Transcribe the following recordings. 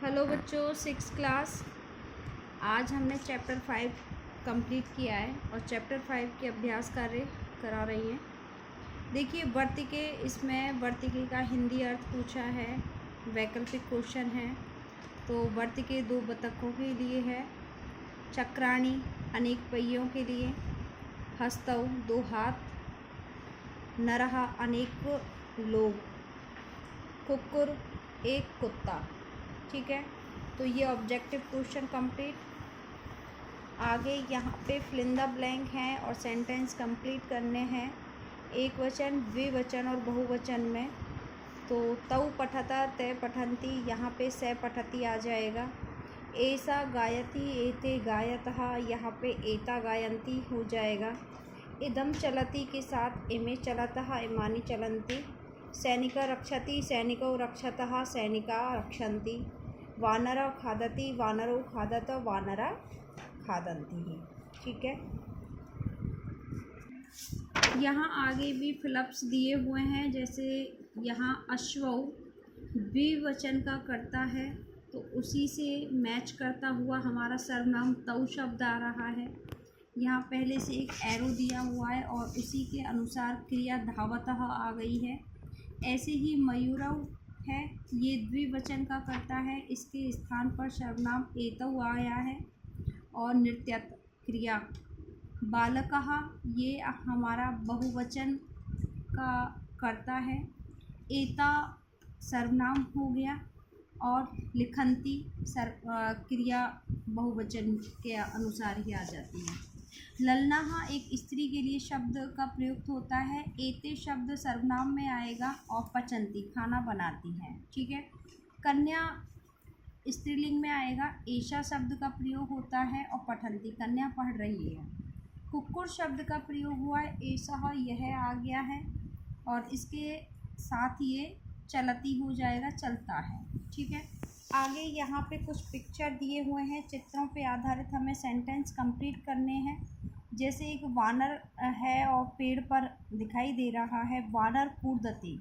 Hello बच्चों, six class. आज हमने चैप्टर 5 कंप्लीट किया है और चैप्टर 5 के अभ्यास कार्य करा रही हैं। देखिए, वर्तिके, इसमें वर्तिके का हिंदी अर्थ पूछा है, वैकल्पिक क्वेश्चन है। तो वर्तिके दो बतखों के लिए है, चक्राणी अनेक पहियों के लिए, हस्तौ दो हाथ, नरहा अनेक लोग, कुक्कुर एक कुत्ता। ठीक है, तो ये ऑब्जेक्टिव क्वेश्चन कंप्लीट। आगे यहाँ पे फिल इन द ब्लैंक हैं और सेंटेंस कंप्लीट करने हैं एक वचन, द्विवचन और बहुवचन में। तो तौ पठता, तय पठन्ति, यहाँ पे से पठती आ जाएगा। ऐसा गायति, एते गायतः, यहाँ पे एता गायन्ति हो जाएगा। इदम चलति के साथ इमे चलतः, इमानि चलन्ति। सैनिक रक्षति, सैनिकौ रक्षतः, सैनिका रक्षन्ति। वानर खादति, वानरौ खादत, वानरा खादन्ति। ठीक है, यहाँ आगे भी फिलअप्स दिए हुए हैं। जैसे यहाँ अश्वौ द्विवचन का करता है, तो उसी से मैच करता हुआ हमारा सर्वनाम तौ शब्द आ रहा है। यहाँ पहले से एक एरो दिया हुआ है और उसी के अनुसार क्रिया धावतः आ गई है। ऐसे ही मयूरौ है, ये द्विवचन का करता है, इसके स्थान पर सर्वनाम एतौ आया है। और नृत्यत क्रिया बालकः, ये हमारा बहुवचन का करता है, एता सर्वनाम हो गया। और लिखन्ति क्रिया बहुवचन के अनुसार ही आ जाती है। ललनाहा एक स्त्री के लिए शब्द का प्रयुक्त होता है। एते शब्द सर्वनाम में आएगा और पचन्ति खाना बनाती है। ठीक है, कन्या स्त्रीलिंग में आएगा। ऐशा शब्द का प्रयोग होता है और पठन्ति कन्या पढ़ रही है। कुक्कुर शब्द का प्रयोग हुआ है, ऐसा यह आ गया है और इसके साथ ये चलती हो जाएगा, चलता है। ठीक है, आगे यहाँ पे कुछ पिक्चर दिए हुए हैं, चित्रों पे आधारित हमें सेंटेंस कंप्लीट करने हैं। जैसे एक वानर है और पेड़ पर दिखाई दे रहा है, वानर कूदति।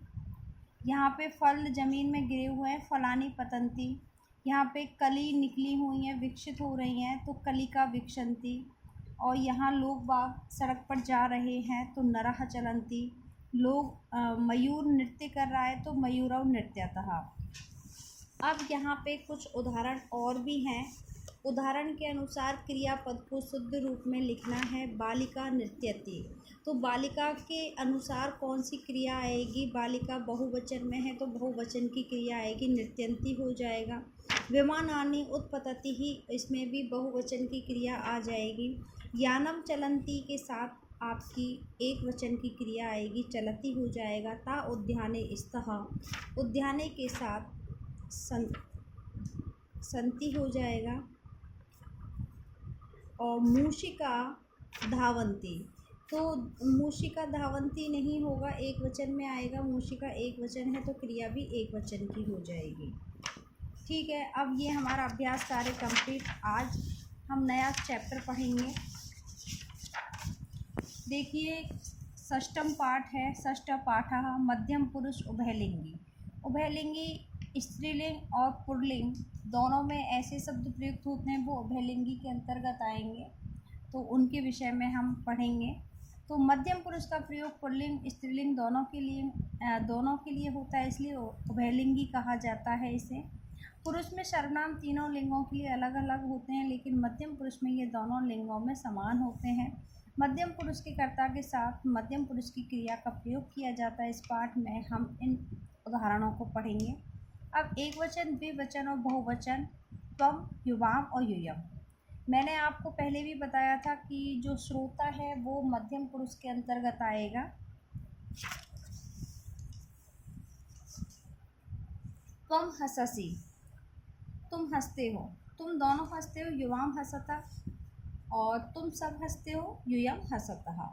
यहाँ पे फल ज़मीन में गिरे हुए हैं, फलानी पतंती। यहाँ पे कली निकली हुई हैं, विकसित हो रही हैं, तो कलिका विकसंती। और यहाँ लोग बाग सड़क पर जा रहे हैं, तो नरः चलन्ति। लोग मयूर नृत्य कर रहा है, तो मयूरौ नृत्यतः। अब यहाँ पे कुछ उदाहरण और भी हैं। उदाहरण के अनुसार क्रियापद को शुद्ध रूप में लिखना है। बालिका नृत्यति, तो बालिका के अनुसार कौन सी क्रिया आएगी? बालिका बहुवचन में है तो बहुवचन की क्रिया आएगी, नृत्यन्ति हो जाएगा। विमानानि उत्पतति ही, इसमें भी बहुवचन की क्रिया आ जाएगी। यानम चलन्ति के साथ आपकी एक वचन की क्रिया आएगी, चलती हो जाएगा। ता उद्याने स्तः, उद्याने के साथ संति हो जाएगा। और मूषिका धावन्ति, तो मूषिका धावन्ति नहीं होगा, एक वचन में आएगा। मूषिका एक वचन है तो क्रिया भी एक वचन की हो जाएगी। ठीक है, अब ये हमारा अभ्यास कार्य कंप्लीट। आज हम नया चैप्टर पढ़ेंगे। देखिए, षष्ठम पाठ है। षष्ठ पाठः मध्यम पुरुष उभयलिंगी। उभयलिंगी स्त्रीलिंग और पुल्लिंग दोनों में ऐसे शब्द प्रयुक्त होते हैं, वो उभयलिंगी के अंतर्गत आएंगे, तो उनके विषय में हम पढ़ेंगे। तो मध्यम पुरुष का प्रयोग पुल्लिंग स्त्रीलिंग दोनों के लिए होता है, इसलिए उभयलिंगी कहा जाता है इसे। पुरुष में सर्वनाम तीनों लिंगों के लिए अलग अलग होते हैं, लेकिन मध्यम पुरुष में ये दोनों लिंगों में समान होते हैं। मध्यम पुरुष के कर्ता के साथ मध्यम पुरुष की क्रिया का प्रयोग किया जाता है। इस पाठ में हम इन उदाहरणों को पढ़ेंगे। अब एक वचन, द्विवचन और बहुवचन, त्वम, युवाम और यूयम। मैंने आपको पहले भी बताया था कि जो श्रोता है वो मध्यम पुरुष के अंतर्गत आएगा। त्वम हससि, तुम हंसते हो, तुम दोनों हंसते हो, युवाम हसता। और तुम सब हंसते हो, यूयम हसतः।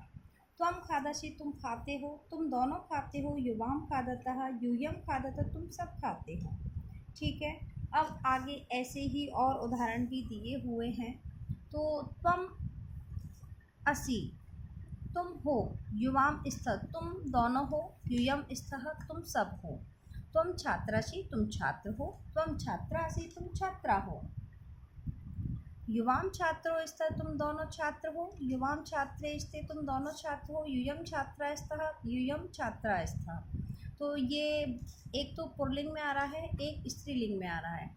त्वम खादसि, तुम खाते हो, तुम दोनों खाते हो, युवाम खादतः, यूयम खादतः, तुम सब खाते हो। ठीक है, अब आगे ऐसे ही और उदाहरण भी दिए हुए हैं। तो त्वम असि, तुम हो, युवाम स्तः, तुम दोनों हो, यूयम स्तः, तुम सब हो। त्वं छात्रासि तुम छात्र हो, त्वं छात्रासि तुम छात्रा हो। युवां छात्रो स्तः तुम दोनों छात्र हो, युवां छात्रे स्थे तुम दोनों छात्र हो, यूयं छात्रा स्तः यूयं छात्रा स्तः। तो ये एक तो पुल्लिंग में आ रहा है, एक स्त्रीलिंग में आ रहा है।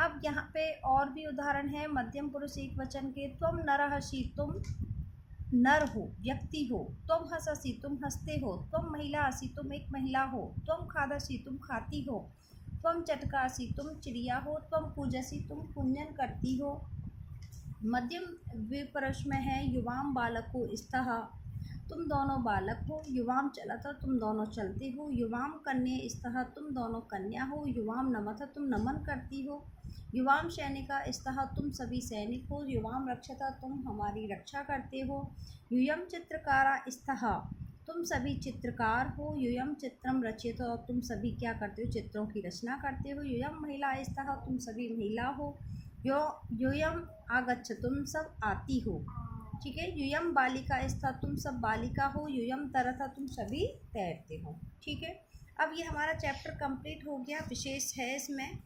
अब यहाँ पे और भी उदाहरण है मध्यम पुरुष एक वचन के। त्वं नरहसि तुम नर हो, व्यक्ति हो। त्वं हससि तुम हंसते हो। त्वं महिला असि तुम एक महिला हो। त्वं खादसि तुम खाती हो। त्वं चटकासि तुम चिड़िया हो। त्वं पूजसि तुम पूजन करती हो। मध्यम द्विपुरुष में है युवाम बालको स्तः तुम दोनों बालक हो। युवाम चलत तुम दोनों चलते हो। युवाम कन्या स्तः तुम दोनों कन्या हो। युवाम नमत तुम नमन करती हो। युवाम सैनिका स्तः तुम सभी सैनिक हो। युवाम रक्षता तुम हमारी रक्षा करते हो। यूयम चित्रकारा स्तः तुम सभी चित्रकार हो। यूयम चित्रम रचयत तुम सभी क्या करते हो, चित्रों की रचना करते हो। यूयम महिला स्तः तुम सभी महिला हो। यूयम आगच्छ तुम सब आती हो। ठीक है। यूयम बालिका स्तः तुम सब बालिका हो। यूयम तरथ तुम सभी तैरते हो। ठीक है। अब ये हमारा चैप्टर कंप्लीट हो गया। विशेष है इसमें